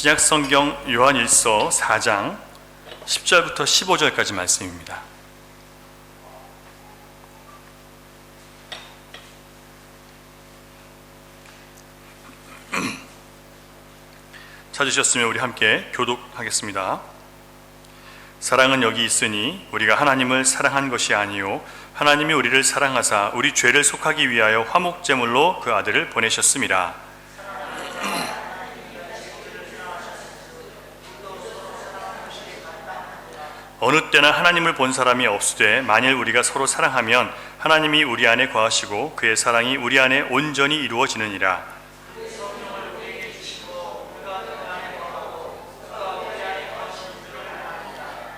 신약성경 요한일서 4장 10절부터 15절까지 말씀입니다. 찾으셨으면 우리 함께 교독하겠습니다. 사랑은 여기 있으니 우리가 하나님을 사랑한 것이 아니요 하나님이 우리를 사랑하사 우리 죄를 속하기 위하여 화목제물로 그 아들을 보내셨습니다. 어느 때나 하나님을 본 사람이 없으되 만일 우리가 서로 사랑하면 하나님이 우리 안에 거하시고 그의 사랑이 우리 안에 온전히 이루어지느니라.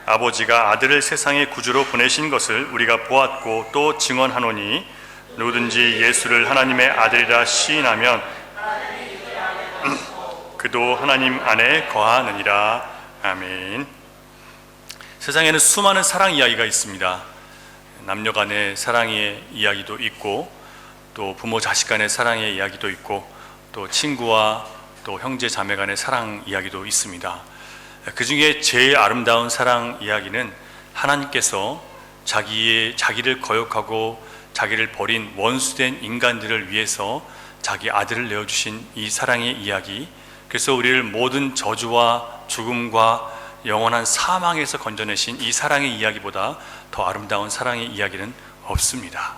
아버지가 아들을 세상의 구주로 보내신 것을 우리가 보았고 또 증언하노니 누구든지 예수를 하나님의 아들이라 시인하면 그도 하나님 안에 거하느니라. 아멘. 세상에는 수많은 사랑 이야기가 있습니다. 남녀 간의 사랑의 이야기도 있고 또 부모 자식 간의 사랑의 이야기도 있고 또 친구와 또 형제 자매 간의 사랑 이야기도 있습니다. 그 중에 제일 아름다운 사랑 이야기는 하나님께서 자기를 거역하고 자기를 버린 원수된 인간들을 위해서 자기 아들을 내어주신 이 사랑의 이야기, 그래서 우리를 모든 저주와 죽음과 영원한 사망에서 건져내신 이 사랑의 이야기보다 더 아름다운 사랑의 이야기는 없습니다.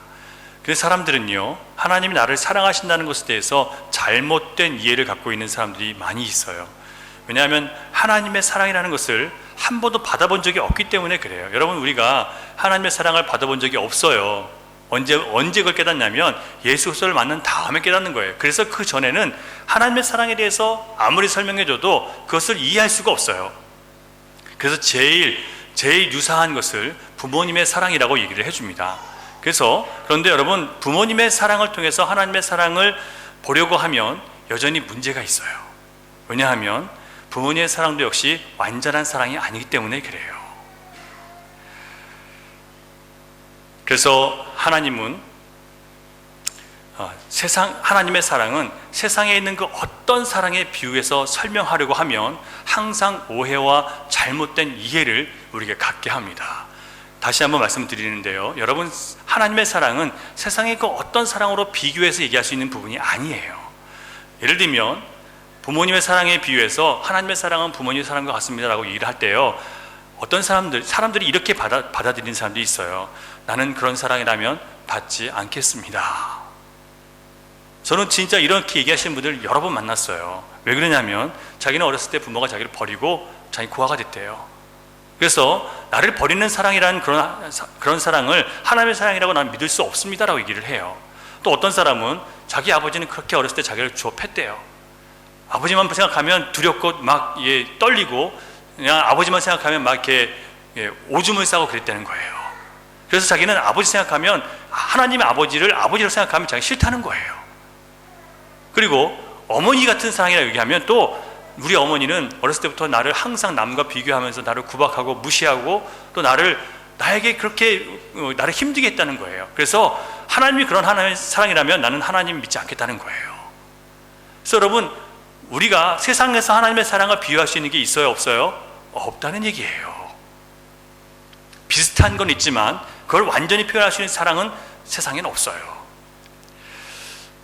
그래서 사람들은요, 하나님이 나를 사랑하신다는 것에 대해서 잘못된 이해를 갖고 있는 사람들이 많이 있어요. 왜냐하면 하나님의 사랑이라는 것을 한 번도 받아본 적이 없기 때문에 그래요. 여러분, 우리가 하나님의 사랑을 받아본 적이 없어요. 언제 그걸 깨닫냐면 예수 그리스도를 만난 다음에 깨닫는 거예요. 그래서 그 전에는 하나님의 사랑에 대해서 아무리 설명해줘도 그것을 이해할 수가 없어요. 그래서 제일 유사한 것을 부모님의 사랑이라고 얘기를 해줍니다. 그런데 여러분, 부모님의 사랑을 통해서 하나님의 사랑을 보려고 하면 여전히 문제가 있어요. 왜냐하면 부모님의 사랑도 역시 완전한 사랑이 아니기 때문에 그래요. 그래서 하나님의 사랑은 세상에 있는 그 어떤 사랑에 비유해서 설명하려고 하면 항상 오해와 잘못된 이해를 우리에게 갖게 합니다. 다시 한번 말씀드리는데요, 여러분, 하나님의 사랑은 세상의 그 어떤 사랑으로 비교해서 얘기할 수 있는 부분이 아니에요. 예를 들면 부모님의 사랑에 비유해서 하나님의 사랑은 부모님의 사랑과 같습니다 라고 얘기를 할 때요, 어떤 사람들이 이렇게 받아들이는 사람들이 있어요. 나는 그런 사랑이라면 받지 않겠습니다. 저는 진짜 이렇게 얘기하시는 분들 여러 번 만났어요. 왜 그러냐면 자기는 어렸을 때 부모가 자기를 버리고 자기 고아가 됐대요. 그래서 나를 버리는 사랑이라는 그런 사랑을 하나님의 사랑이라고 나는 믿을 수 없습니다 라고 얘기를 해요. 또 어떤 사람은 자기 아버지는 그렇게 어렸을 때 자기를 주업했대요. 아버지만 생각하면 두렵고 막 떨리고, 그냥 아버지만 생각하면 막 이렇게 오줌을 싸고 그랬다는 거예요. 그래서 자기는 아버지 생각하면 하나님의 아버지를 아버지로 생각하면 자기 싫다는 거예요. 그리고 어머니 같은 사랑이라고 얘기하면 또 우리 어머니는 어렸을 때부터 나를 항상 남과 비교하면서 나를 구박하고 무시하고 또 나에게 그렇게 나를 힘들게 했다는 거예요. 그래서 하나님이 그런 하나님의 사랑이라면 나는 하나님 믿지 않겠다는 거예요. 그래서 여러분, 우리가 세상에서 하나님의 사랑을 비유할 수 있는 게 있어요, 없어요? 없다는 얘기예요. 비슷한 건 있지만 그걸 완전히 표현할 수 있는 사랑은 세상에는 없어요.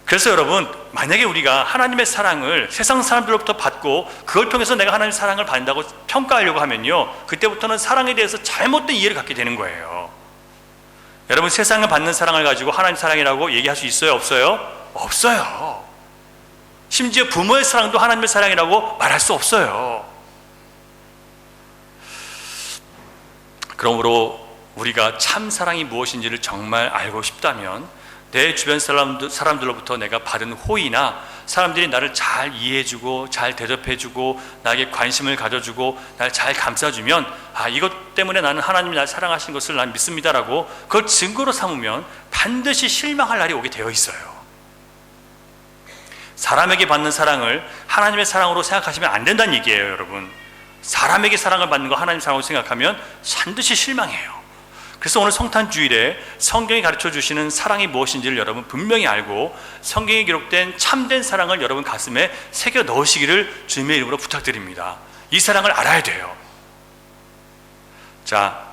그래서 여러분, 만약에 우리가 하나님의 사랑을 세상 사람들로부터 받고 그걸 통해서 내가 하나님의 사랑을 받는다고 평가하려고 하면요, 그때부터는 사랑에 대해서 잘못된 이해를 갖게 되는 거예요. 여러분, 세상을 받는 사랑을 가지고 하나님 사랑이라고 얘기할 수 있어요, 없어요? 없어요. 심지어 부모의 사랑도 하나님의 사랑이라고 말할 수 없어요. 그러므로 우리가 참 사랑이 무엇인지를 정말 알고 싶다면 내 주변 사람들로부터 내가 받은 호의나 사람들이 나를 잘 이해해주고 잘 대접해주고 나에게 관심을 가져주고 나를 잘 감싸주면 이것 때문에 나는 하나님이 나를 사랑하신 것을 난 믿습니다라고 그걸 증거로 삼으면 반드시 실망할 날이 오게 되어 있어요. 사람에게 받는 사랑을 하나님의 사랑으로 생각하시면 안 된다는 얘기예요, 여러분. 사람에게 사랑을 받는 거 하나님 사랑으로 생각하면 반드시 실망해요. 그래서 오늘 성탄주일에 성경이 가르쳐 주시는 사랑이 무엇인지를 여러분 분명히 알고 성경에 기록된 참된 사랑을 여러분 가슴에 새겨 넣으시기를 주님의 이름으로 부탁드립니다. 이 사랑을 알아야 돼요. 자,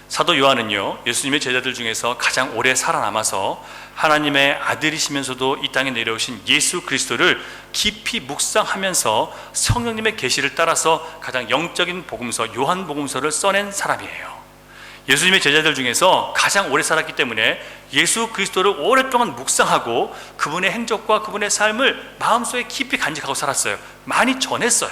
사도 요한은요, 예수님의 제자들 중에서 가장 오래 살아남아서 하나님의 아들이시면서도 이 땅에 내려오신 예수 그리스도를 깊이 묵상하면서 성령님의 계시를 따라서 가장 영적인 복음서, 요한복음서를 써낸 사람이에요. 예수님의 제자들 중에서 가장 오래 살았기 때문에 예수 그리스도를 오랫동안 묵상하고 그분의 행적과 그분의 삶을 마음속에 깊이 간직하고 살았어요. 많이 전했어요.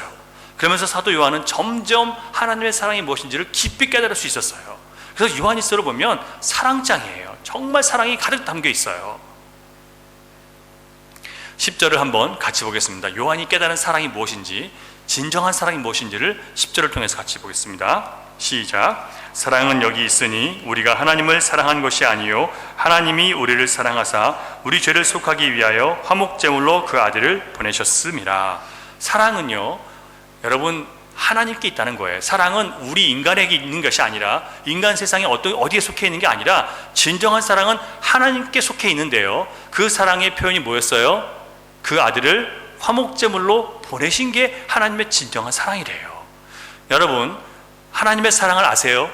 그러면서 사도 요한은 점점 하나님의 사랑이 무엇인지를 깊이 깨달을 수 있었어요. 그래서 요한일서를 보면 사랑장이에요. 정말 사랑이 가득 담겨 있어요. 10절을 한번 같이 보겠습니다. 요한이 깨달은 사랑이 무엇인지, 진정한 사랑이 무엇인지를 10절을 통해서 같이 보겠습니다. 시작. 사랑은 여기 있으니 우리가 하나님을 사랑한 것이 아니요 하나님이 우리를 사랑하사 우리 죄를 속하기 위하여 화목제물로 그 아들을 보내셨음이라. 사랑은요, 여러분, 하나님께 있다는 거예요. 사랑은 우리 인간에게 있는 것이 아니라, 인간 세상에 어디에 속해 있는 게 아니라, 진정한 사랑은 하나님께 속해 있는데요, 그 사랑의 표현이 뭐였어요? 그 아들을 화목제물로 보내신 게 하나님의 진정한 사랑이래요. 여러분, 하나님의 사랑을 아세요?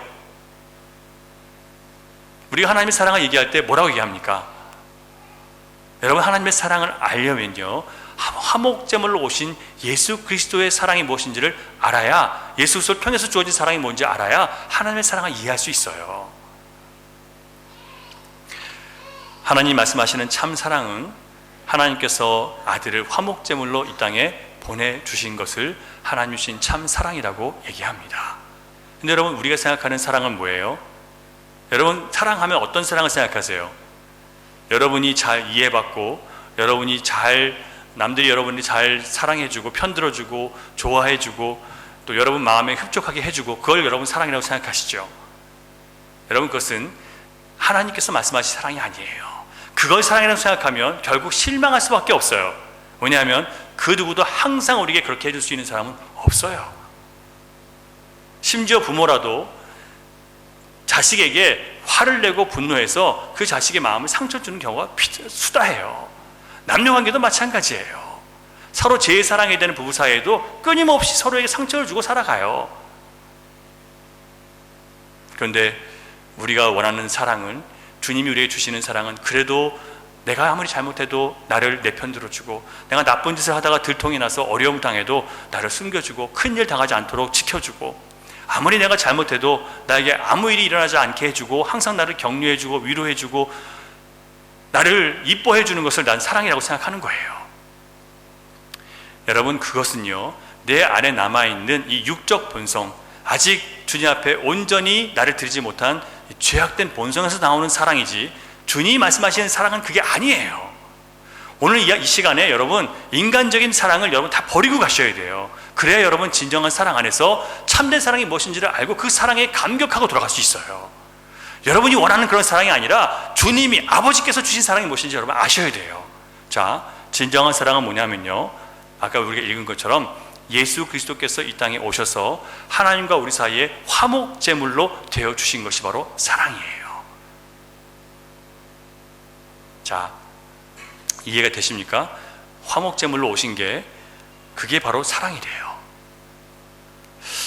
우리가 하나님의 사랑을 얘기할 때 뭐라고 얘기합니까? 여러분, 하나님의 사랑을 알려면요, 화목제물로 오신 예수 그리스도의 사랑이 무엇인지를 알아야, 예수 그리스도를 통해서 주어진 사랑이 뭔지 알아야 하나님의 사랑을 이해할 수 있어요. 하나님 말씀하시는 참 사랑은 하나님께서 아들을 화목제물로 이 땅에 보내주신 것을 하나님 주신 참 사랑이라고 얘기합니다. 근데 여러분, 우리가 생각하는 사랑은 뭐예요? 여러분, 사랑하면 어떤 사랑을 생각하세요? 여러분이 잘 이해받고, 남들이 여러분이 잘 사랑해주고 편들어주고 좋아해주고 또 여러분 마음에 흡족하게 해주고, 그걸 여러분 사랑이라고 생각하시죠? 여러분, 그것은 하나님께서 말씀하신 사랑이 아니에요. 그걸 사랑이라고 생각하면 결국 실망할 수밖에 없어요. 왜냐하면 그 누구도 항상 우리에게 그렇게 해줄 수 있는 사람은 없어요. 심지어 부모라도 자식에게 화를 내고 분노해서 그 자식의 마음을 상처 주는 경우가 수다해요. 남녀관계도 마찬가지예요. 서로 재사랑해야 되는 부부 사이에도 끊임없이 서로에게 상처를 주고 살아가요. 그런데 우리가 원하는 사랑은, 주님이 우리에게 주시는 사랑은, 그래도 내가 아무리 잘못해도 나를 내 편 들어주고, 내가 나쁜 짓을 하다가 들통이 나서 어려움 당해도 나를 숨겨주고, 큰일 당하지 않도록 지켜주고, 아무리 내가 잘못해도 나에게 아무 일이 일어나지 않게 해주고, 항상 나를 격려해주고 위로해주고 나를 이뻐해주는 것을 난 사랑이라고 생각하는 거예요. 여러분, 그것은요, 내 안에 남아있는 이 육적 본성, 아직 주님 앞에 온전히 나를 드리지 못한 죄악된 본성에서 나오는 사랑이지, 주님이 말씀하시는 사랑은 그게 아니에요. 오늘 이 시간에 여러분, 인간적인 사랑을 여러분 다 버리고 가셔야 돼요. 그래야 여러분 진정한 사랑 안에서 참된 사랑이 무엇인지를 알고 그 사랑에 감격하고 돌아갈 수 있어요. 여러분이 원하는 그런 사랑이 아니라 주님이, 아버지께서 주신 사랑이 무엇인지 여러분 아셔야 돼요. 자, 진정한 사랑은 뭐냐면요, 아까 우리가 읽은 것처럼 예수 그리스도께서 이 땅에 오셔서 하나님과 우리 사이에 화목제물로 되어주신 것이 바로 사랑이에요. 자, 이해가 되십니까? 화목제물로 오신 게 그게 바로 사랑이래요.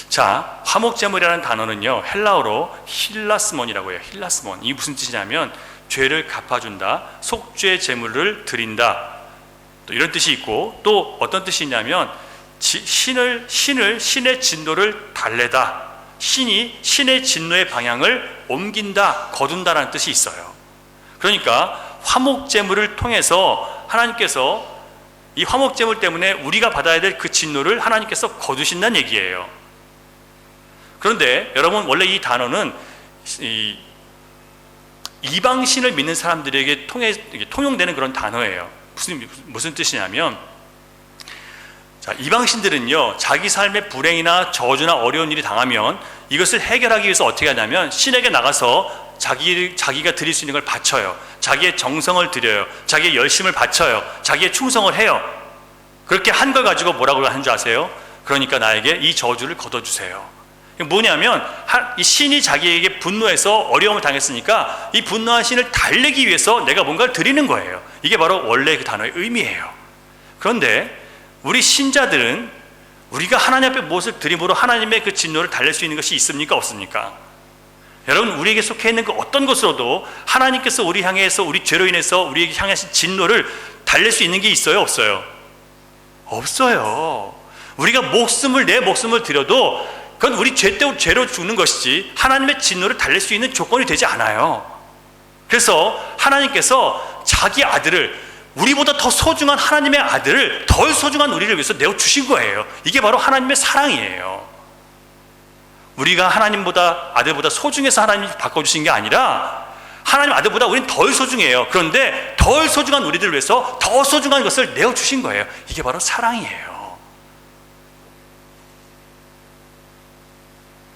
자, 화목제물이라는 단어는요, 헬라어로 힐라스몬이라고 해요. 힐라스몬. 이게 무슨 뜻이냐면 죄를 갚아준다, 속죄 제물을 드린다, 또 이런 뜻이 있고, 또 어떤 뜻이 있냐면 신의 진노를 달래다, 신의 진노의 방향을 옮긴다, 거둔다라는 뜻이 있어요. 그러니까 화목제물을 통해서 하나님께서 이 화목제물 때문에 우리가 받아야 될 그 진노를 하나님께서 거두신다는 얘기예요. 그런데 여러분, 원래 이 단어는 이방신을 믿는 사람들에게 통용되는 그런 단어예요. 무슨 뜻이냐면, 자, 이방신들은요, 자기 삶의 불행이나 저주나 어려운 일이 당하면 이것을 해결하기 위해서 어떻게 하냐면 신에게 나가서 자기가 드릴 수 있는 걸 바쳐요. 자기의 정성을 드려요. 자기의 열심을 바쳐요. 자기의 충성을 해요. 그렇게 한 걸 가지고 뭐라고 하는 줄 아세요? 그러니까 나에게 이 저주를 걷어주세요. 뭐냐면 이 신이 자기에게 분노해서 어려움을 당했으니까 이 분노한 신을 달래기 위해서 내가 뭔가를 드리는 거예요. 이게 바로 원래 그 단어의 의미예요. 그런데 우리 신자들은 우리가 하나님 앞에 무엇을 드림으로 하나님의 그 진노를 달랠 수 있는 것이 있습니까? 없습니까? 여러분, 우리에게 속해 있는 그 어떤 것으로도 하나님께서 우리 향해서 우리 죄로 인해서 우리에게 향하신 진노를 달랠 수 있는 게 있어요? 없어요? 없어요. 우리가 내 목숨을 드려도 그건 우리 죄로 죽는 것이지 하나님의 진노를 달랠 수 있는 조건이 되지 않아요. 그래서 하나님께서 자기 아들을, 우리보다 더 소중한 하나님의 아들을 덜 소중한 우리를 위해서 내어주신 거예요. 이게 바로 하나님의 사랑이에요. 우리가 하나님보다 아들보다 소중해서 하나님이 바꿔주신 게 아니라 하나님 아들보다 우리는 덜 소중해요. 그런데 덜 소중한 우리들을 위해서 더 소중한 것을 내어주신 거예요. 이게 바로 사랑이에요.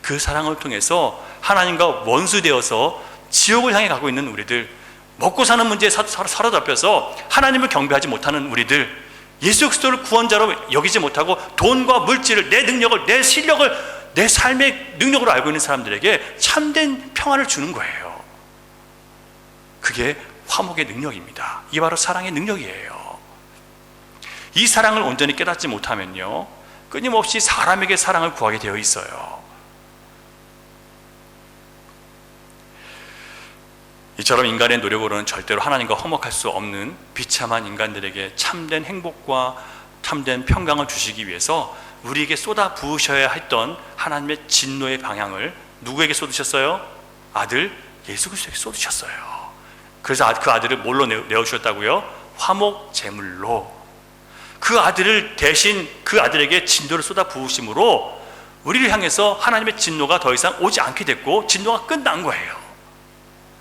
그 사랑을 통해서 하나님과 원수되어서 지옥을 향해 가고 있는 우리들, 먹고 사는 문제에 사로잡혀서 하나님을 경배하지 못하는 우리들, 예수 그리스도를 구원자로 여기지 못하고 돈과 물질을, 내 능력을, 내 실력을 내 삶의 능력으로 알고 있는 사람들에게 참된 평안을 주는 거예요. 그게 화목의 능력입니다. 이게 바로 사랑의 능력이에요. 이 사랑을 온전히 깨닫지 못하면요, 끊임없이 사람에게 사랑을 구하게 되어 있어요. 이처럼 인간의 노력으로는 절대로 하나님과 화목할 수 없는 비참한 인간들에게 참된 행복과 참된 평강을 주시기 위해서 우리에게 쏟아 부으셔야 했던 하나님의 진노의 방향을 누구에게 쏟으셨어요? 아들 예수 그리스도에게 쏟으셨어요. 그래서 그 아들을 뭘로 내어주셨다고요? 화목 제물로. 그 아들을 대신 그 아들에게 진노를 쏟아 부으심으로 우리를 향해서 하나님의 진노가 더 이상 오지 않게 됐고 진노가 끝난 거예요.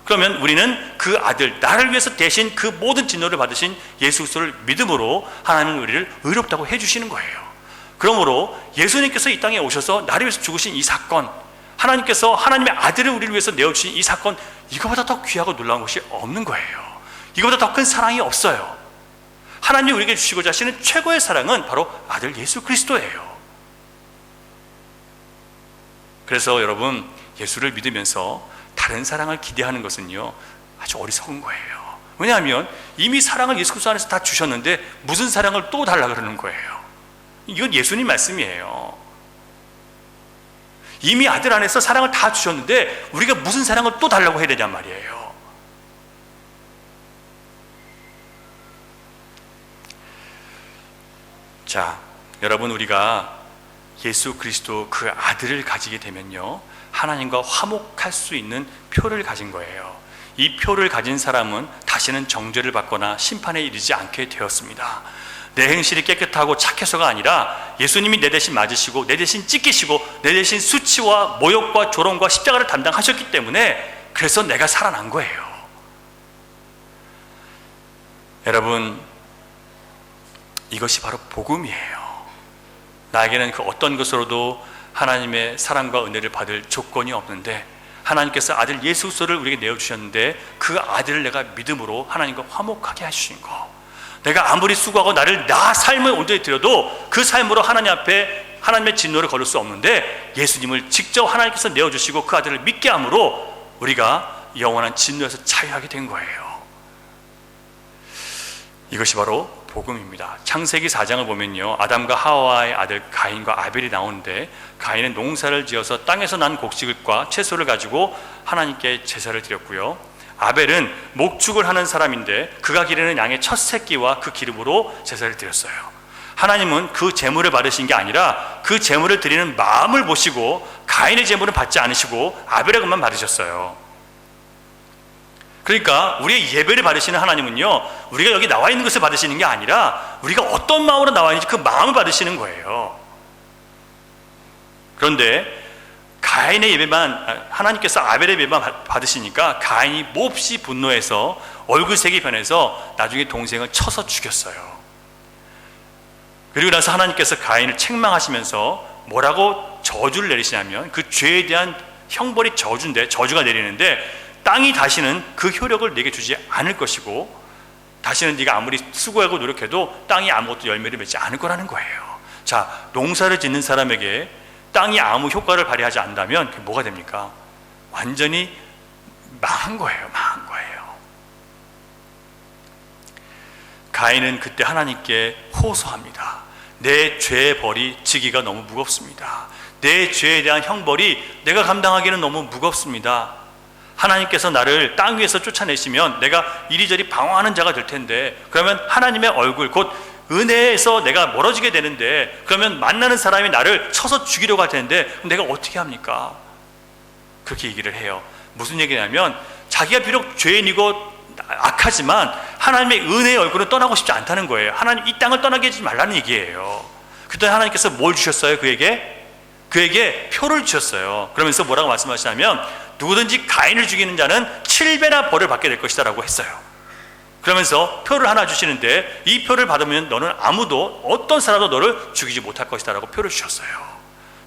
그러면 우리는 그 아들, 나를 위해서 대신 그 모든 진노를 받으신 예수 그리스도를 믿음으로 하나님은 우리를 의롭다고 해주시는 거예요. 그러므로 예수님께서 이 땅에 오셔서 나를 위해서 죽으신 이 사건, 하나님께서 하나님의 아들을 우리를 위해서 내어주신 이 사건, 이거보다 더 귀하고 놀라운 것이 없는 거예요. 이거보다 더 큰 사랑이 없어요. 하나님이 우리에게 주시고자 하시는 최고의 사랑은 바로 아들 예수 그리스도예요. 그래서 여러분, 예수를 믿으면서 다른 사랑을 기대하는 것은요, 아주 어리석은 거예요. 왜냐하면 이미 사랑을 예수 그리스도 안에서 다 주셨는데 무슨 사랑을 또 달라 그러는 거예요. 이건 예수님 말씀이에요. 이미 아들 안에서 사랑을 다 주셨는데 우리가 무슨 사랑을 또 달라고 해야 되냔 말이에요. 자, 여러분, 우리가 예수 그리스도 그 아들을 가지게 되면요, 하나님과 화목할 수 있는 표를 가진 거예요. 이 표를 가진 사람은 다시는 정죄를 받거나 심판에 이르지 않게 되었습니다. 내 행실이 깨끗하고 착해서가 아니라 예수님이 내 대신 맞으시고 내 대신 찢기시고 내 대신 수치와 모욕과 조롱과 십자가를 담당하셨기 때문에 그래서 내가 살아난 거예요. 여러분, 이것이 바로 복음이에요. 나에게는 그 어떤 것으로도 하나님의 사랑과 은혜를 받을 조건이 없는데 하나님께서 아들 예수 그리스도를 우리에게 내어주셨는데 그 아들을 내가 믿음으로 하나님과 화목하게 해주신 거, 내가 아무리 수고하고 나 삶을 온전히 드려도 그 삶으로 하나님 앞에 하나님의 진노를 걸을 수 없는데 예수님을 직접 하나님께서 내어주시고 그 아들을 믿게 함으로 우리가 영원한 진노에서 자유하게 된 거예요. 이것이 바로 복음입니다. 창세기 4장을 보면요, 아담과 하와의 아들 가인과 아벨이 나오는데 가인은 농사를 지어서 땅에서 난 곡식과 채소를 가지고 하나님께 제사를 드렸고요, 아벨은 목축을 하는 사람인데 그가 기르는 양의 첫 새끼와 그 기름으로 제사를 드렸어요. 하나님은 그 제물을 받으신 게 아니라 그 제물을 드리는 마음을 보시고 가인의 제물은 받지 않으시고 아벨의 것만 받으셨어요. 그러니까 우리의 예배를 받으시는 하나님은요, 우리가 여기 나와 있는 것을 받으시는 게 아니라 우리가 어떤 마음으로 나와 있는지 그 마음을 받으시는 거예요. 그런데 가인의 예배만, 하나님께서 아벨의 예배만 받으시니까 가인이 몹시 분노해서 얼굴색이 변해서 나중에 동생을 쳐서 죽였어요. 그리고 나서 하나님께서 가인을 책망하시면서 뭐라고 저주를 내리시냐면, 그 죄에 대한 형벌이 저주가 내리는데 땅이 다시는 그 효력을 내게 주지 않을 것이고 다시는 네가 아무리 수고하고 노력해도 땅이 아무것도 열매를 맺지 않을 거라는 거예요. 자, 농사를 짓는 사람에게 땅이 아무 효과를 발휘하지 않는다면 그게 뭐가 됩니까? 완전히 망한 거예요. 망한 거예요. 가인은 그때 하나님께 호소합니다. 내 죄의 벌이 지기가 너무 무겁습니다. 내 죄에 대한 형벌이 내가 감당하기는 너무 무겁습니다. 하나님께서 나를 땅 위에서 쫓아내시면 내가 이리저리 방황하는 자가 될 텐데, 그러면 하나님의 얼굴, 곧 은혜에서 내가 멀어지게 되는데, 그러면 만나는 사람이 나를 쳐서 죽이려고 할 텐데 내가 어떻게 합니까? 그렇게 얘기를 해요. 무슨 얘기냐면 자기가 비록 죄인이고 악하지만 하나님의 은혜의 얼굴은 떠나고 싶지 않다는 거예요. 하나님 이 땅을 떠나게 하지 말라는 얘기예요. 그때 하나님께서 뭘 주셨어요? 그에게 표를 주셨어요. 그러면서 뭐라고 말씀하시냐면 누구든지 가인을 죽이는 자는 7배나 벌을 받게 될 것이다 라고 했어요. 그러면서 표를 하나 주시는데, 이 표를 받으면 너는 아무도, 어떤 사람도 너를 죽이지 못할 것이다 라고 표를 주셨어요.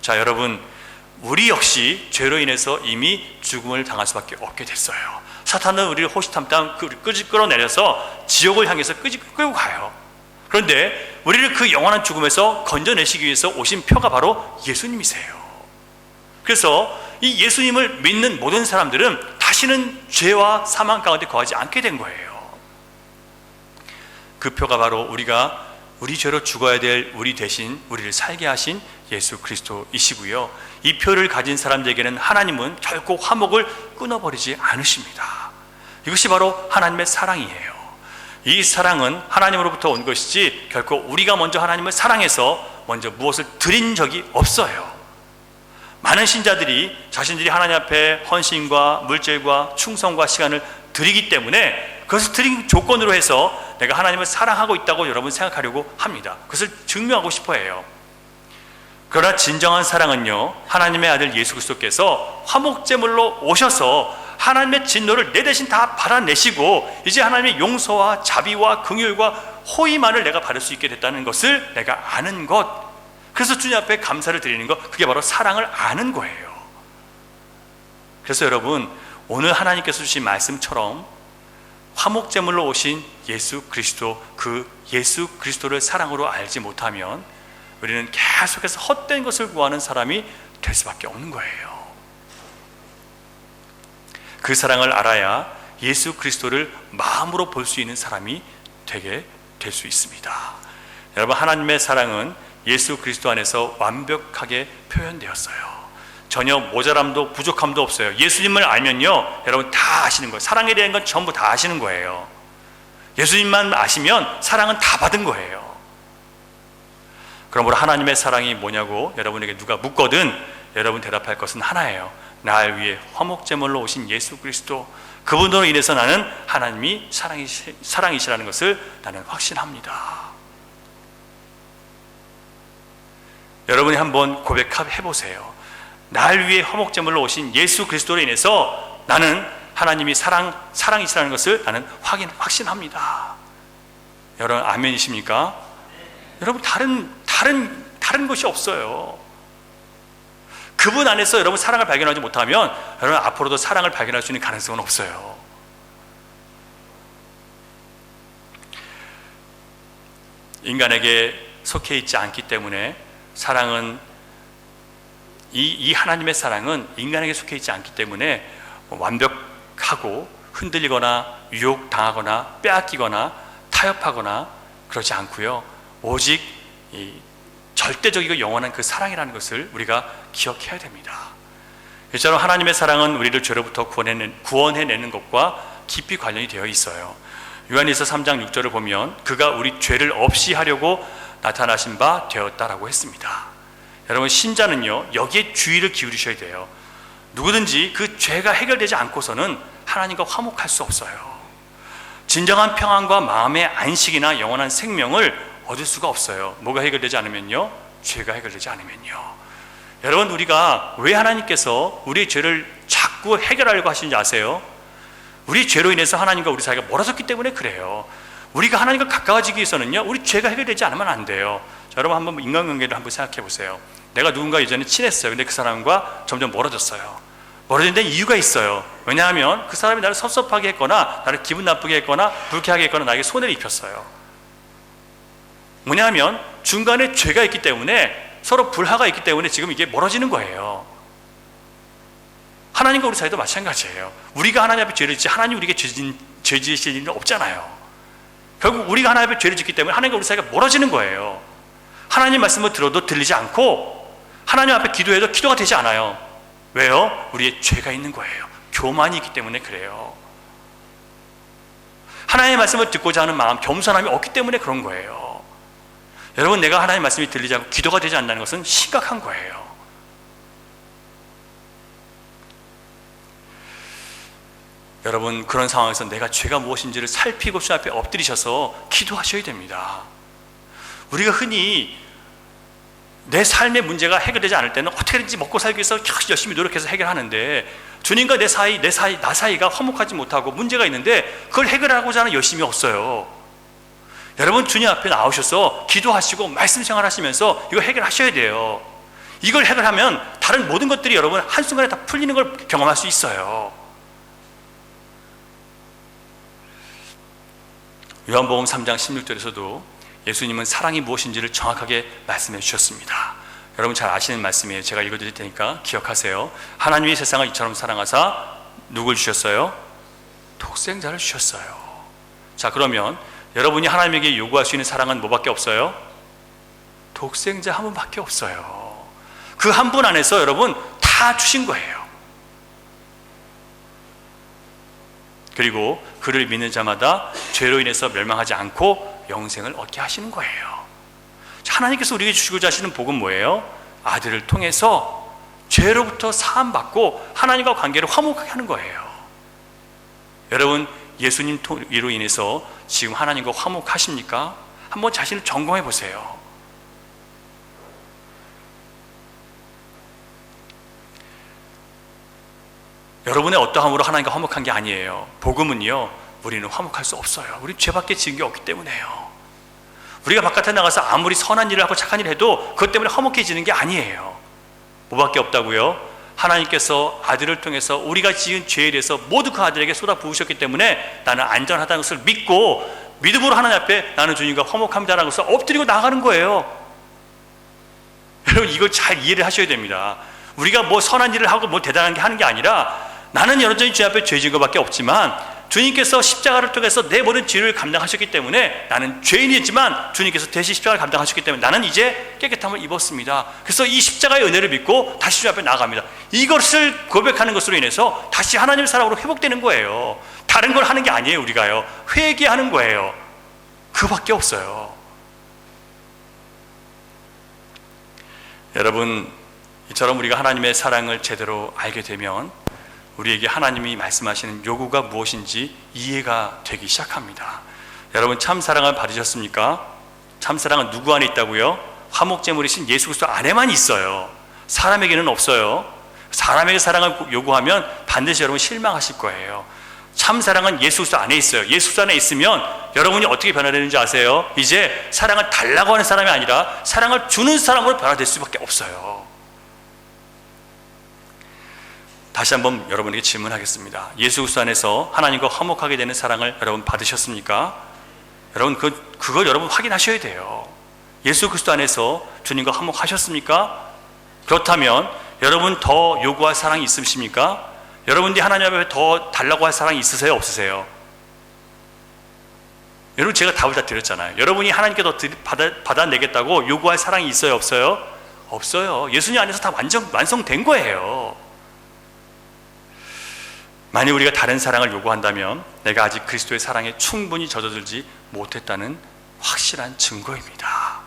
자, 여러분, 우리 역시 죄로 인해서 이미 죽음을 당할 수밖에 없게 됐어요. 사탄은 우리를 호시탐탐 끌어내려서 지옥을 향해서 끌고 가요. 그런데 우리를 그 영원한 죽음에서 건져내시기 위해서 오신 표가 바로 예수님이세요. 그래서 이 예수님을 믿는 모든 사람들은 다시는 죄와 사망 가운데 거하지 않게 된 거예요. 그 표가 바로 우리 죄로 죽어야 될 우리 대신 우리를 살게 하신 예수 그리스도이시고요. 이 표를 가진 사람들에게는 하나님은 결코 화목을 끊어버리지 않으십니다. 이것이 바로 하나님의 사랑이에요. 이 사랑은 하나님으로부터 온 것이지 결코 우리가 먼저 하나님을 사랑해서 먼저 무엇을 드린 적이 없어요. 많은 신자들이 자신들이 하나님 앞에 헌신과 물질과 충성과 시간을 드리기 때문에 그것을 드린 조건으로 해서 내가 하나님을 사랑하고 있다고 여러분 생각하려고 합니다. 그것을 증명하고 싶어 해요. 그러나 진정한 사랑은요, 하나님의 아들 예수 그리스도께서 화목제물로 오셔서 하나님의 진노를 내 대신 다 받아내시고 이제 하나님의 용서와 자비와 긍휼과 호의만을 내가 받을 수 있게 됐다는 것을 내가 아는 것, 그래서 주님 앞에 감사를 드리는 것, 그게 바로 사랑을 아는 거예요. 그래서 여러분, 오늘 하나님께서 주신 말씀처럼 화목제물로 오신 예수 그리스도, 그 예수 그리스도를 사랑으로 알지 못하면 우리는 계속해서 헛된 것을 구하는 사람이 될 수밖에 없는 거예요. 그 사랑을 알아야 예수 그리스도를 마음으로 볼 수 있는 사람이 되게 될 수 있습니다. 여러분, 하나님의 사랑은 예수 그리스도 안에서 완벽하게 표현되었어요. 전혀 모자람도 부족함도 없어요. 예수님을 알면요, 여러분 다 아시는 거예요. 사랑에 대한 건 전부 다 아시는 거예요. 예수님만 아시면 사랑은 다 받은 거예요. 그러므로 하나님의 사랑이 뭐냐고 여러분에게 누가 묻거든 여러분 대답할 것은 하나예요. 날 위해 화목제물로 오신 예수 그리스도, 그분으로 인해서 나는 하나님이 사랑이시라는 것을 나는 확신합니다. 여러분이 한번 고백해 보세요. 날 위해 화목제물로 오신 예수 그리스도로 인해서 나는 하나님이 사랑이시라는 것을 나는 확신합니다. 여러분 아멘이십니까? 여러분 다른 것이 없어요. 그분 안에서 여러분 사랑을 발견하지 못하면 여러분 앞으로도 사랑을 발견할 수 있는 가능성은 없어요. 인간에게 속해 있지 않기 때문에 사랑은 이 하나님의 사랑은 인간에게 속해 있지 않기 때문에 완벽하고 흔들리거나 유혹당하거나 빼앗기거나 타협하거나 그러지 않고요, 오직 이 절대적이고 영원한 그 사랑이라는 것을 우리가 기억해야 됩니다. 이처럼 하나님의 사랑은 우리를 죄로부터 구원해내는 것과 깊이 관련이 되어 있어요. 요한일서 3장 6절을 보면 그가 우리 죄를 없이 하려고 나타나신 바 되었다라고 했습니다. 여러분, 신자는요 여기에 주의를 기울이셔야 돼요. 누구든지 그 죄가 해결되지 않고서는 하나님과 화목할 수 없어요. 진정한 평안과 마음의 안식이나 영원한 생명을 얻을 수가 없어요. 뭐가 해결되지 않으면요? 죄가 해결되지 않으면요. 여러분, 우리가 왜 하나님께서 우리의 죄를 자꾸 해결하려고 하시는지 아세요? 우리 죄로 인해서 하나님과 우리 사이가 멀어졌기 때문에 그래요. 우리가 하나님과 가까워지기 위해서는요, 우리 죄가 해결되지 않으면 안 돼요. 자, 여러분 한번 인간관계를 한번 생각해 보세요. 내가 누군가 예전에 친했어요. 근데 그 사람과 점점 멀어졌어요. 멀어진 데 이유가 있어요. 왜냐하면 그 사람이 나를 섭섭하게 했거나 나를 기분 나쁘게 했거나 불쾌하게 했거나 나에게 손해를 입혔어요. 뭐냐면 중간에 죄가 있기 때문에 서로 불화가 있기 때문에 지금 이게 멀어지는 거예요. 하나님과 우리 사이도 마찬가지예요. 우리가 하나님 앞에 죄를 짓지 하나님 우리에게 죄 지으실 일은 없잖아요. 결국 우리가 하나님 앞에 죄를 짓기 때문에 하나님과 우리 사이가 멀어지는 거예요. 하나님 말씀을 들어도 들리지 않고 하나님 앞에 기도해도 기도가 되지 않아요. 왜요? 우리의 죄가 있는 거예요. 교만이 있기 때문에 그래요. 하나님의 말씀을 듣고자 하는 마음, 겸손함이 없기 때문에 그런 거예요. 여러분, 내가 하나님의 말씀이 들리지 않고 기도가 되지 않는다는 것은 심각한 거예요. 여러분, 그런 상황에서 내가 죄가 무엇인지를 살피고 주 앞에 엎드리셔서 기도하셔야 됩니다. 우리가 흔히 내 삶의 문제가 해결되지 않을 때는 어떻게든지 먹고 살기 위해서 열심히 노력해서 해결하는데, 주님과 나 사이가 화목하지 못하고 문제가 있는데 그걸 해결하고자 하는 열심이 없어요. 여러분, 주님 앞에 나오셔서 기도하시고 말씀 생활하시면서 이거 해결하셔야 돼요. 이걸 해결하면 다른 모든 것들이 여러분 한순간에 다 풀리는 걸 경험할 수 있어요. 요한복음 3장 16절에서도 예수님은 사랑이 무엇인지를 정확하게 말씀해 주셨습니다. 여러분 잘 아시는 말씀이에요. 제가 읽어드릴 테니까 기억하세요. 하나님이 세상을 이처럼 사랑하사 누굴 주셨어요? 독생자를 주셨어요. 자, 그러면 여러분이 하나님에게 요구할 수 있는 사랑은 뭐밖에 없어요? 독생자 한 분밖에 없어요. 그 한 분 안에서 여러분 다 주신 거예요. 그리고 그를 믿는 자마다 죄로 인해서 멸망하지 않고 영생을 얻게 하시는 거예요. 하나님께서 우리에게 주시고자 하시는 복은 뭐예요? 아들을 통해서 죄로부터 사함받고 하나님과 관계를 화목하게 하는 거예요. 여러분, 예수님으로 인해서 지금 하나님과 화목하십니까? 한번 자신을 점검해 보세요. 여러분의 어떠함으로 하나님과 화목한 게 아니에요. 복음은요, 우리는 화목할 수 없어요. 우리 죄밖에 지은 게 없기 때문에요. 우리가 바깥에 나가서 아무리 선한 일을 하고 착한 일을 해도 그것 때문에 화목해지는 게 아니에요. 뭐밖에 없다고요? 하나님께서 아들을 통해서 우리가 지은 죄에 대해서 모두 그 아들에게 쏟아 부으셨기 때문에 나는 안전하다는 것을 믿고 믿음으로 하나님 앞에 나는 주님과 화목합니다라는 것을 엎드리고 나가는 거예요. 여러분, 이걸 잘 이해를 하셔야 됩니다. 우리가 뭐 선한 일을 하고 뭐 대단한 게 하는 게 아니라, 나는 여전히 주님 앞에 죄 지은 것밖에 없지만 주님께서 십자가를 통해서 내 모든 죄를 감당하셨기 때문에, 나는 죄인이었지만 주님께서 대신 십자가를 감당하셨기 때문에 나는 이제 깨끗함을 입었습니다. 그래서 이 십자가의 은혜를 믿고 다시 주님 앞에 나아갑니다. 이것을 고백하는 것으로 인해서 다시 하나님의 사랑으로 회복되는 거예요. 다른 걸 하는 게 아니에요. 우리가요, 회개하는 거예요. 그밖에 없어요. 여러분, 이처럼 우리가 하나님의 사랑을 제대로 알게 되면 우리에게 하나님이 말씀하시는 요구가 무엇인지 이해가 되기 시작합니다. 여러분, 참 사랑을 받으셨습니까? 참 사랑은 누구 안에 있다고요? 화목제물이신 예수 그리스도 안에만 있어요. 사람에게는 없어요. 사람에게 사랑을 요구하면 반드시 여러분 실망하실 거예요. 참 사랑은 예수 그리스도 안에 있어요. 예수 그리스도 안에 있으면 여러분이 어떻게 변화되는지 아세요? 이제 사랑을 달라고 하는 사람이 아니라 사랑을 주는 사람으로 변화될 수밖에 없어요. 다시 한번 여러분에게 질문하겠습니다. 예수 그리스도 안에서 하나님과 화목하게 되는 사랑을 여러분 받으셨습니까? 여러분 그걸 여러분 확인하셔야 돼요. 예수 그리스도 안에서 주님과 화목하셨습니까? 그렇다면 여러분 더 요구할 사랑이 있으십니까? 여러분들이 하나님 앞에 더 달라고 할 사랑이 있으세요? 없으세요? 여러분, 제가 답을 다 드렸잖아요. 여러분이 하나님께 더 받아내겠다고 요구할 사랑이 있어요? 없어요? 없어요. 예수님 안에서 다 완성된 거예요. 만약 우리가 다른 사랑을 요구한다면 내가 아직 그리스도의 사랑에 충분히 젖어들지 못했다는 확실한 증거입니다.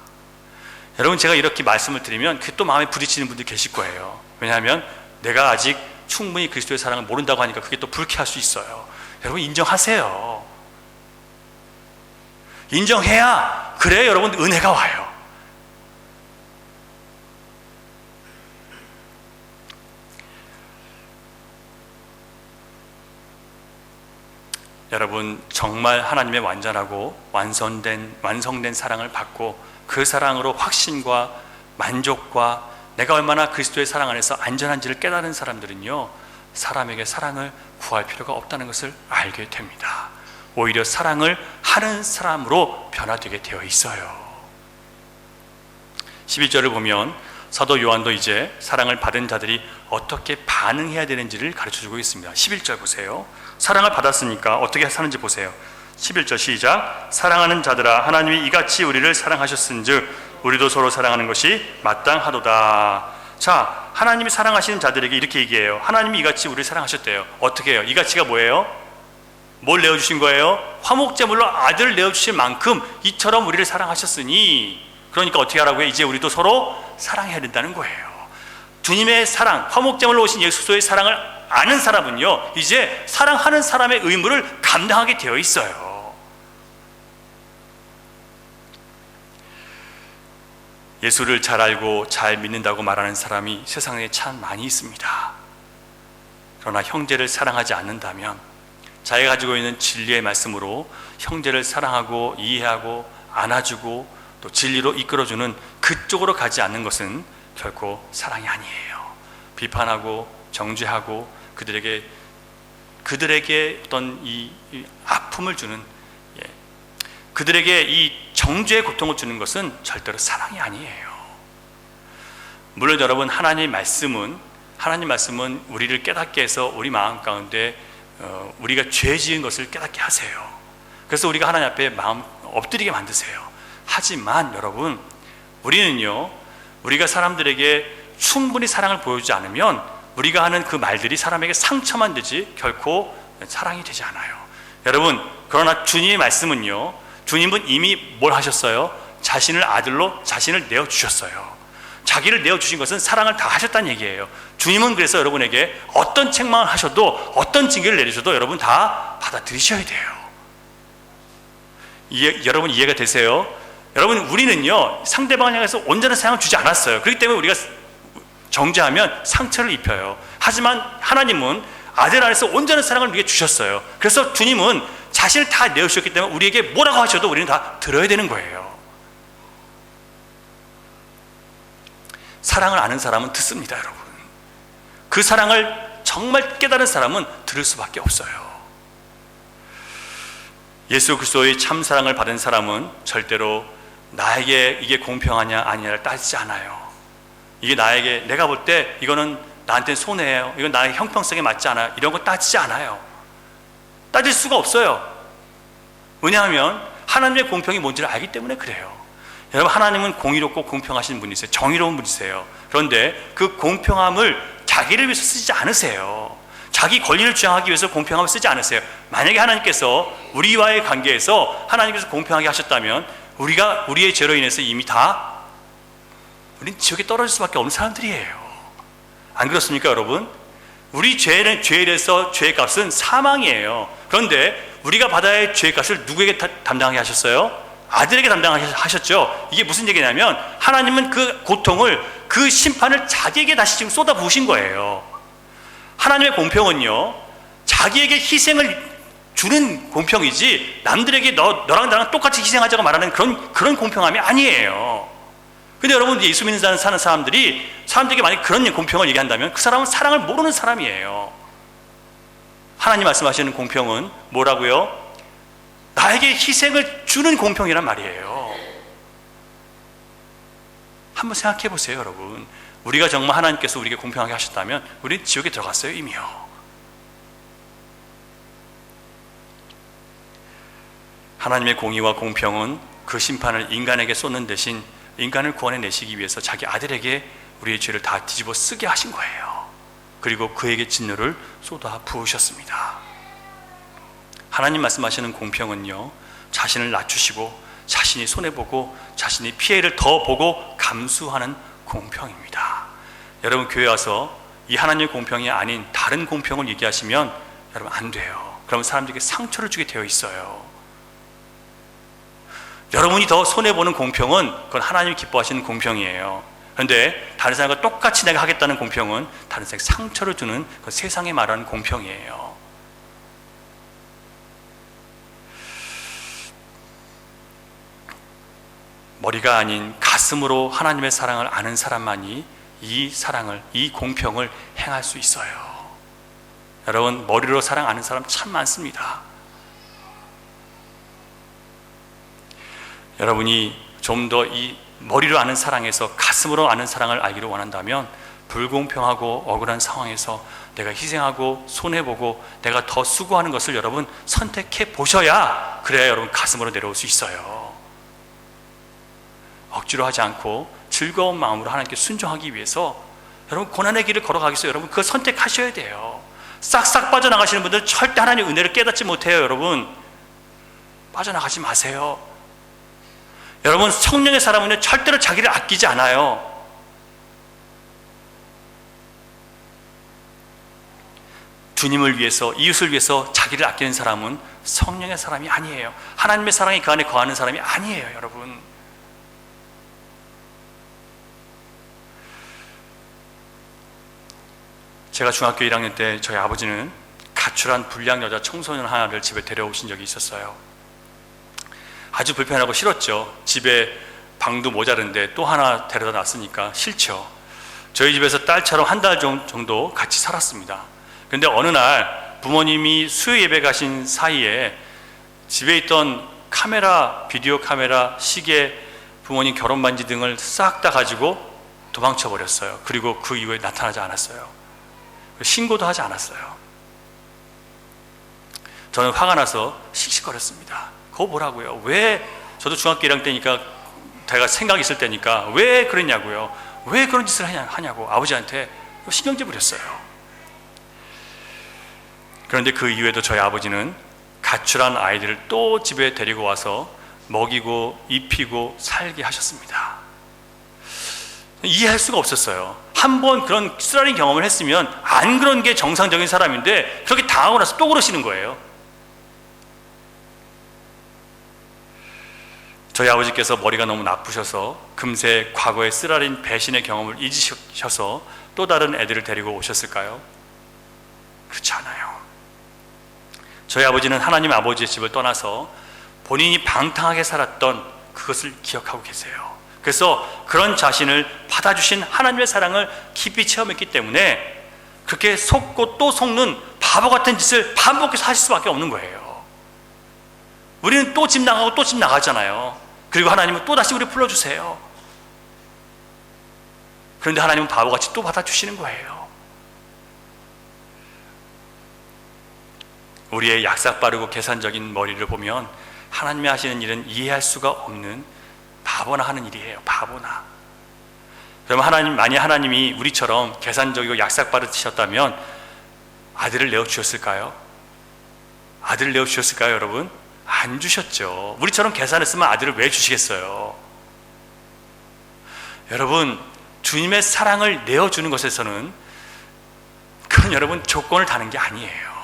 여러분, 제가 이렇게 말씀을 드리면 그게 또 마음에 부딪히는 분들 계실 거예요. 왜냐하면 내가 아직 충분히 그리스도의 사랑을 모른다고 하니까 그게 또 불쾌할 수 있어요. 여러분, 인정하세요. 인정해야 그래야 여러분 은혜가 와요. 여러분, 정말 하나님의 완전하고 완성된 사랑을 받고 그 사랑으로 확신과 만족과 내가 얼마나 그리스도의 사랑 안에서 안전한지를 깨달은 사람들은요, 사람에게 사랑을 구할 필요가 없다는 것을 알게 됩니다. 오히려 사랑을 하는 사람으로 변화되게 되어 있어요. 11절을 보면 사도 요한도 이제 사랑을 받은 자들이 어떻게 반응해야 되는지를 가르쳐주고 있습니다. 11절 보세요. 사랑을 받았으니까 어떻게 사는지 보세요. 11절 시작. 사랑하는 자들아, 하나님이 이같이 우리를 사랑하셨은즉 우리도 서로 사랑하는 것이 마땅하도다. 자, 하나님이 사랑하시는 자들에게 이렇게 얘기해요. 하나님이 이같이 우리를 사랑하셨대요. 어떻게 해요? 이같이가 뭐예요? 뭘 내어주신 거예요? 화목제물로 아들을 내어주실 만큼 이처럼 우리를 사랑하셨으니, 그러니까 어떻게 하라고요? 이제 우리도 서로 사랑해야 된다는 거예요. 주님의 사랑, 화목제물로 오신 예수 그리스도의 사랑을 아는 사람은요, 이제 사랑하는 사람의 의무를 감당하게 되어 있어요. 예수를 잘 알고 잘 믿는다고 말하는 사람이 세상에 참 많이 있습니다. 그러나 형제를 사랑하지 않는다면, 자기가 가지고 있는 진리의 말씀으로 형제를 사랑하고 이해하고 안아주고 또 진리로 이끌어주는 그쪽으로 가지 않는 것은 결코 사랑이 아니에요. 비판하고 정죄하고 그들에게 어떤 이 아픔을 주는, 그들에게 이 정죄의 고통을 주는 것은 절대로 사랑이 아니에요. 물론 여러분, 하나님의 말씀은 우리를 깨닫게 해서 우리 마음 가운데 우리가 죄 지은 것을 깨닫게 하세요. 그래서 우리가 하나님 앞에 마음 엎드리게 만드세요. 하지만 여러분, 우리는요, 우리가 사람들에게 충분히 사랑을 보여주지 않으면 우리가 하는 그 말들이 사람에게 상처만 되지 결코 사랑이 되지 않아요. 여러분, 그러나 주님의 말씀은요, 주님은 이미 뭘 하셨어요? 자신을 아들로 자신을 내어주셨어요. 자기를 내어주신 것은 사랑을 다 하셨다는 얘기예요. 주님은 그래서 여러분에게 어떤 책망을 하셔도, 어떤 징계를 내리셔도 여러분 다 받아들이셔야 돼요. 여러분 이해가 되세요? 여러분, 우리는요, 상대방을 향해서 온전한 사랑을 주지 않았어요. 그렇기 때문에 우리가 정죄하면 상처를 입혀요. 하지만 하나님은 아들 안에서 온전한 사랑을 우리에게 주셨어요. 그래서 주님은 자신을 다 내어주셨기 때문에 우리에게 뭐라고 하셔도 우리는 다 들어야 되는 거예요. 사랑을 아는 사람은 듣습니다, 여러분. 그 사랑을 정말 깨달은 사람은 들을 수밖에 없어요. 예수 그리스도의 참 사랑을 받은 사람은 절대로 나에게 이게 공평하냐 아니냐를 따지지 않아요. 이게 나에게, 내가 볼 때 이거는 나한테 손해예요, 이건 나의 형평성에 맞지 않아요, 이런 거 따지지 않아요. 따질 수가 없어요. 왜냐하면 하나님의 공평이 뭔지를 알기 때문에 그래요. 여러분, 하나님은 공의롭고 공평하신 분이세요. 정의로운 분이세요. 그런데 그 공평함을 자기를 위해서 쓰지 않으세요. 자기 권리를 주장하기 위해서 공평함을 쓰지 않으세요. 만약에 하나님께서 우리와의 관계에서 하나님께서 공평하게 하셨다면 우리의 죄로 인해서 이미 다 우린 지옥에 떨어질 수밖에 없는 사람들이에요. 안 그렇습니까, 여러분? 우리 죄에 대해서 죄의 값은 사망이에요. 그런데 우리가 받아야 할 죄의 값을 누구에게 담당하게 하셨어요? 아들에게 담당하셨죠. 이게 무슨 얘기냐면, 하나님은 그 고통을, 그 심판을 자기에게 다시 지금 쏟아 부으신 거예요. 하나님의 공평은요, 자기에게 희생을 주는 공평이지 남들에게 너랑 나랑 똑같이 희생하자고 말하는 그런 공평함이 아니에요. 근데 여러분, 예수 믿는 사는 사람들이 사람들에게 만약 그런 공평을 얘기한다면 그 사람은 사랑을 모르는 사람이에요. 하나님 말씀하시는 공평은 뭐라고요? 나에게 희생을 주는 공평이란 말이에요. 한번 생각해 보세요, 여러분. 우리가 정말 하나님께서 우리에게 공평하게 하셨다면 우리는 지옥에 들어갔어요, 이미요. 하나님의 공의와 공평은 그 심판을 인간에게 쏟는 대신 인간을 구원해내시기 위해서 자기 아들에게 우리의 죄를 다 뒤집어 쓰게 하신 거예요. 그리고 그에게 진노를 쏟아 부으셨습니다. 하나님 말씀하시는 공평은요, 자신을 낮추시고 자신이 손해보고 자신이 피해를 더 보고 감수하는 공평입니다. 여러분, 교회 와서 이 하나님의 공평이 아닌 다른 공평을 얘기하시면 여러분 안 돼요. 그러면 사람들에게 상처를 주게 되어 있어요. 여러분이 더 손해보는 공평은 그건 하나님이 기뻐하시는 공평이에요. 그런데 다른 사람과 똑같이 내가 하겠다는 공평은 다른 사람에게 상처를 주는 그 세상에 말하는 공평이에요. 머리가 아닌 가슴으로 하나님의 사랑을 아는 사람만이 이 공평을 행할 수 있어요. 여러분, 머리로 사랑 아는 사람 참 많습니다. 여러분이 좀 더 이 머리로 아는 사랑에서 가슴으로 아는 사랑을 알기를 원한다면 불공평하고 억울한 상황에서 내가 희생하고 손해보고 내가 더 수고하는 것을 여러분 선택해 보셔야, 그래야 여러분 가슴으로 내려올 수 있어요. 억지로 하지 않고 즐거운 마음으로 하나님께 순종하기 위해서 여러분 고난의 길을 걸어가기 위해서 여러분 그걸 선택하셔야 돼요. 싹싹 빠져나가시는 분들 절대 하나님의 은혜를 깨닫지 못해요. 여러분 빠져나가지 마세요. 여러분 성령의 사람은 절대로 자기를 아끼지 않아요. 주님을 위해서, 이웃을 위해서 자기를 아끼는 사람은 성령의 사람이 아니에요. 하나님의 사랑이 그 안에 거하는 사람이 아니에요. 여러분 제가 중학교 1학년 때 저희 아버지는 가출한 불량 여자 청소년 하나를 집에 데려오신 적이 있었어요. 아주 불편하고 싫었죠. 집에 방도 모자른데 또 하나 데려다 놨으니까 싫죠. 저희 집에서 딸처럼 한 달 정도 같이 살았습니다. 그런데 어느 날 부모님이 수요 예배 가신 사이에 집에 있던 카메라, 비디오 카메라, 시계, 부모님 결혼 반지 등을 싹 다 가지고 도망쳐 버렸어요. 그리고 그 이후에 나타나지 않았어요. 신고도 하지 않았어요. 저는 화가 나서 씩씩거렸습니다. 그거 뭐라고요? 왜, 저도 중학교 1학년 때니까 제가 생각이 있을 때니까 왜 그랬냐고요. 왜 그런 짓을 하냐고 아버지한테 신경질 부렸어요. 그런데 그 이후에도 저희 아버지는 가출한 아이들을 또 집에 데리고 와서 먹이고 입히고 살게 하셨습니다. 이해할 수가 없었어요. 한번 그런 쓰라린 경험을 했으면 안 그런 게 정상적인 사람인데 그렇게 당하고 나서 또 그러시는 거예요. 저희 아버지께서 머리가 너무 나쁘셔서 금세 과거의 쓰라린 배신의 경험을 잊으셔서 또 다른 애들을 데리고 오셨을까요? 그렇지 않아요. 저희 아버지는 하나님 아버지의 집을 떠나서 본인이 방탕하게 살았던 그것을 기억하고 계세요. 그래서 그런 자신을 받아주신 하나님의 사랑을 깊이 체험했기 때문에 그렇게 속고 또 속는 바보 같은 짓을 반복해서 하실 수밖에 없는 거예요. 우리는 또 집 나가고 또 집 나가잖아요. 그리고 하나님은 또 다시 우리 불러주세요. 그런데 하나님은 바보같이 또 받아주시는 거예요. 우리의 약삭빠르고 계산적인 머리를 보면 하나님이 하시는 일은 이해할 수가 없는 바보나 하는 일이에요. 바보나. 그러면 만약 하나님이 우리처럼 계산적이고 약삭빠르셨다면 아들을 내어주셨을까요? 아들을 내어주셨을까요, 여러분? 안 주셨죠. 우리처럼 계산했으면 아들을 왜 주시겠어요? 여러분, 주님의 사랑을 내어주는 것에서는 그건 여러분 조건을 다는 게 아니에요.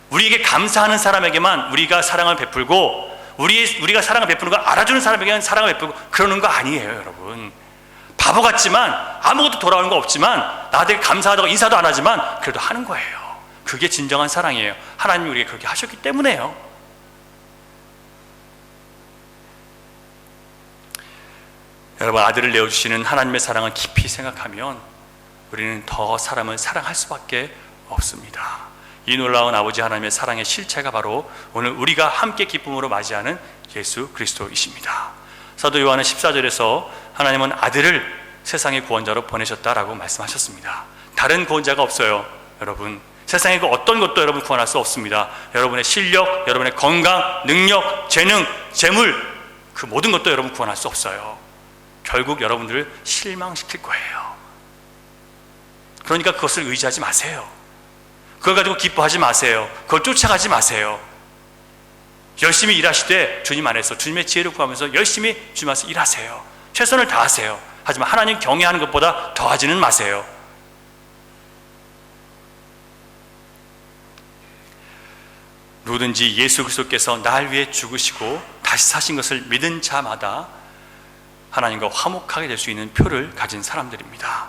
우리에게 감사하는 사람에게만 우리가 사랑을 베풀고 우리가 사랑을 베푸는 걸 알아주는 사람에게는 사랑을 베풀고 그러는 거 아니에요. 여러분 바보 같지만 아무것도 돌아오는 거 없지만 나한테 감사하다고 인사도 안 하지만 그래도 하는 거예요. 그게 진정한 사랑이에요. 하나님이 우리에게 그렇게 하셨기 때문에요. 여러분 아들을 내어주시는 하나님의 사랑을 깊이 생각하면 우리는 더 사람을 사랑할 수밖에 없습니다. 이 놀라운 아버지 하나님의 사랑의 실체가 바로 오늘 우리가 함께 기쁨으로 맞이하는 예수 그리스도이십니다. 사도 요한은 14절에서 하나님은 아들을 세상의 구원자로 보내셨다라고 말씀하셨습니다. 다른 구원자가 없어요. 여러분 세상의 그 어떤 것도 여러분 구원할 수 없습니다. 여러분의 실력, 여러분의 건강, 능력, 재능, 재물 그 모든 것도 여러분 구원할 수 없어요. 결국 여러분들을 실망시킬 거예요. 그러니까 그것을 의지하지 마세요. 그걸 가지고 기뻐하지 마세요. 그걸 쫓아가지 마세요. 열심히 일하시되 주님 안에서 주님의 지혜를 구하면서 열심히 주님 안에서 일하세요. 최선을 다하세요. 하지만 하나님 경외하는 것보다 더하지는 마세요. 누구든지 예수 그리스도께서 날 위해 죽으시고 다시 사신 것을 믿은 자마다 하나님과 화목하게 될 수 있는 표를 가진 사람들입니다.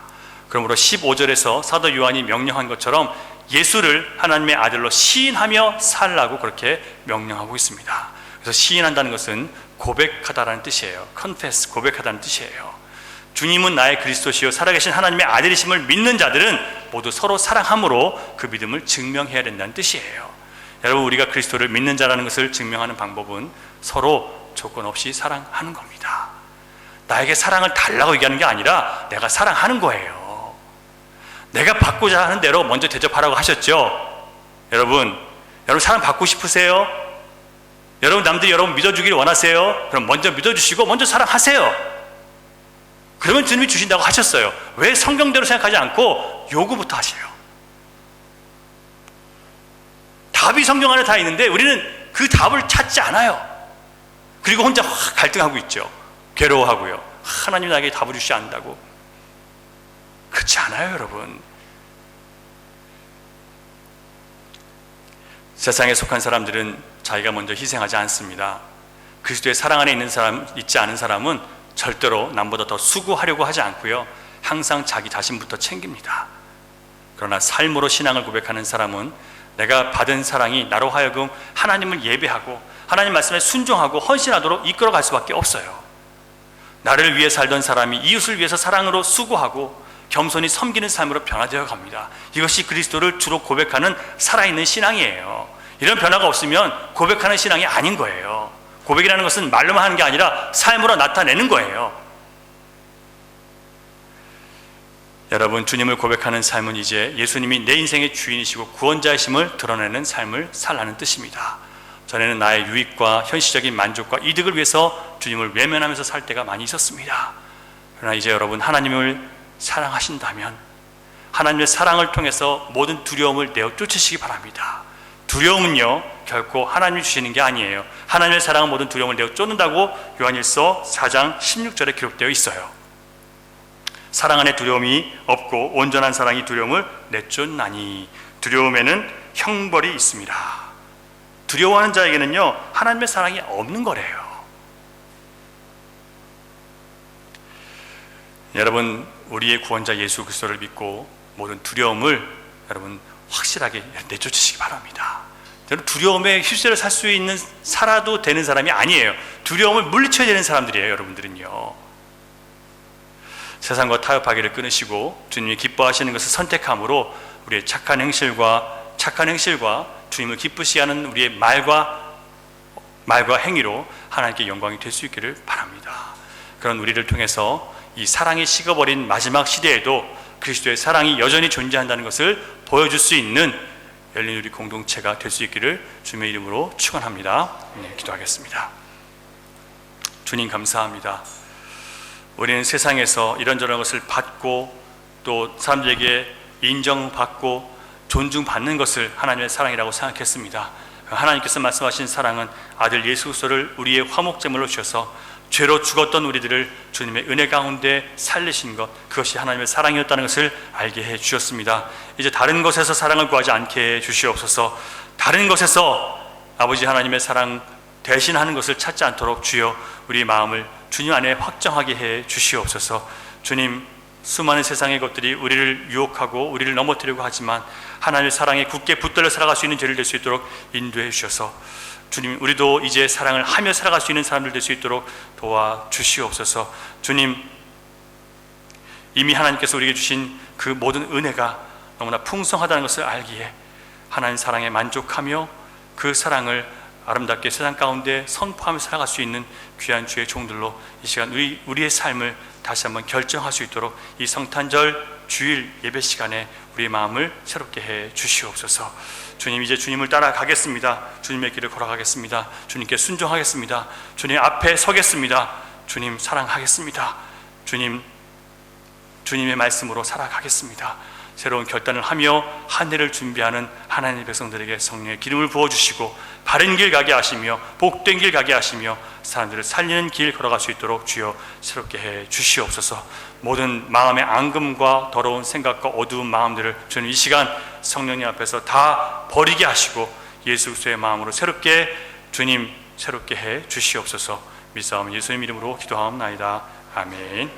그러므로 15절에서 사도 요한이 명령한 것처럼 예수를 하나님의 아들로 시인하며 살라고 그렇게 명령하고 있습니다. 그래서 시인한다는 것은 고백하다라는 뜻이에요. confess, 고백하다는 뜻이에요. 주님은 나의 그리스도시요 살아계신 하나님의 아들이심을 믿는 자들은 모두 서로 사랑함으로 그 믿음을 증명해야 된다는 뜻이에요. 여러분, 우리가 그리스도를 믿는 자라는 것을 증명하는 방법은 서로 조건 없이 사랑하는 겁니다. 나에게 사랑을 달라고 얘기하는 게 아니라 내가 사랑하는 거예요. 내가 받고자 하는 대로 먼저 대접하라고 하셨죠. 여러분 사랑 받고 싶으세요? 여러분, 남들이 여러분 믿어주기를 원하세요? 그럼 먼저 믿어주시고 먼저 사랑하세요. 그러면 주님이 주신다고 하셨어요. 왜 성경대로 생각하지 않고 요구부터 하세요? 답이 성경 안에 다 있는데 우리는 그 답을 찾지 않아요. 그리고 혼자 갈등하고 있죠. 괴로워하고요. 하나님이 나에게 답을 주시지 않는다고. 그렇지 않아요, 여러분. 세상에 속한 사람들은 자기가 먼저 희생하지 않습니다. 그리스도의 사랑 안에 있지 않은 사람은 절대로 남보다 더 수고하려고 하지 않고요, 항상 자기 자신부터 챙깁니다. 그러나 삶으로 신앙을 고백하는 사람은 내가 받은 사랑이 나로 하여금 하나님을 예배하고 하나님 말씀에 순종하고 헌신하도록 이끌어갈 수밖에 없어요. 나를 위해 살던 사람이 이웃을 위해서 사랑으로 수고하고 겸손히 섬기는 삶으로 변화되어 갑니다. 이것이 그리스도를 주로 고백하는 살아있는 신앙이에요. 이런 변화가 없으면 고백하는 신앙이 아닌 거예요. 고백이라는 것은 말로만 하는 게 아니라 삶으로 나타내는 거예요. 여러분, 주님을 고백하는 삶은 이제 예수님이 내 인생의 주인이시고 구원자이심을 드러내는 삶을 살라는 뜻입니다. 전에는 나의 유익과 현실적인 만족과 이득을 위해서 주님을 외면하면서 살 때가 많이 있었습니다. 그러나 이제 여러분, 하나님을 사랑하신다면 하나님의 사랑을 통해서 모든 두려움을 내어 쫓으시기 바랍니다. 두려움은요, 결코 하나님이 주시는 게 아니에요. 하나님의 사랑은 모든 두려움을 내어 쫓는다고 요한일서 4장 16절에 기록되어 있어요. 사랑 안에 두려움이 없고 온전한 사랑이 두려움을 내쫓나니 두려움에는 형벌이 있습니다. 두려워하는 자에게는요, 하나님의 사랑이 없는 거래요. 여러분, 우리의 구원자 예수 그리스도를 믿고 모든 두려움을 여러분 확실하게 내쫓으시기 바랍니다. 여러분, 두려움에 휩쓸려 살아도 되는 사람이 아니에요. 두려움을 물리쳐야 되는 사람들이에요. 여러분들은요, 세상과 타협하기를 끊으시고 주님이 기뻐하시는 것을 선택함으로 우리의 착한 행실과 주님을 기쁘시게 하는 우리의 말과 행위로 하나님께 영광이 될 수 있기를 바랍니다. 그런 우리를 통해서 이 사랑이 식어버린 마지막 시대에도 그리스도의 사랑이 여전히 존재한다는 것을 보여줄 수 있는 열린 우리 공동체가 될 수 있기를 주님의 이름으로 축원합니다. 기도하겠습니다. 주님, 감사합니다. 우리는 세상에서 이런저런 것을 받고 또 사람들에게 인정받고 존중받는 것을 하나님의 사랑이라고 생각했습니다. 하나님께서 말씀하신 사랑은 아들 예수 그리스도를 우리의 화목제물로 주셔서 죄로 죽었던 우리들을 주님의 은혜 가운데 살리신 것, 그것이 하나님의 사랑이었다는 것을 알게 해 주셨습니다. 이제 다른 것에서 사랑을 구하지 않게 해 주시옵소서. 다른 것에서 아버지 하나님의 사랑 대신하는 것을 찾지 않도록 주여 우리 마음을 주님 안에 확정하게 해 주시옵소서. 주님, 수많은 세상의 것들이 우리를 유혹하고 우리를 넘어뜨리려고 하지만 하나님의 사랑에 굳게 붙들려 살아갈 수 있는 죄를 될 수 있도록 인도해 주셔서 주님, 우리도 이제 사랑을 하며 살아갈 수 있는 사람들 될 수 있도록 도와주시옵소서. 주님, 이미 하나님께서 우리에게 주신 그 모든 은혜가 너무나 풍성하다는 것을 알기에 하나님 사랑에 만족하며 그 사랑을 아름답게 세상 가운데 선포하며 살아갈 수 있는 귀한 주의 종들로 이 시간 우리의 삶을 다시 한번 결정할 수 있도록 이 성탄절 주일 예배 시간에 우리의 마음을 새롭게 해 주시옵소서. 주님, 이제 주님을 따라가겠습니다. 주님의 길을 걸어가겠습니다. 주님께 순종하겠습니다. 주님 앞에 서겠습니다. 주님 사랑하겠습니다. 주님의 말씀으로 살아가겠습니다. 새로운 결단을 하며 한 해를 준비하는 하나님의 백성들에게 성령의 기름을 부어주시고 바른 길 가게 하시며 복된 길 가게 하시며 사람들을 살리는 길 걸어갈 수 있도록 주여 새롭게 해 주시옵소서. 모든 마음의 앙금과 더러운 생각과 어두운 마음들을 주님 이 시간 성령님 앞에서 다 버리게 하시고 예수 그리스도의 마음으로 새롭게 해 주시옵소서. 믿사오며 예수님 이름으로 기도하옵나이다. 아멘.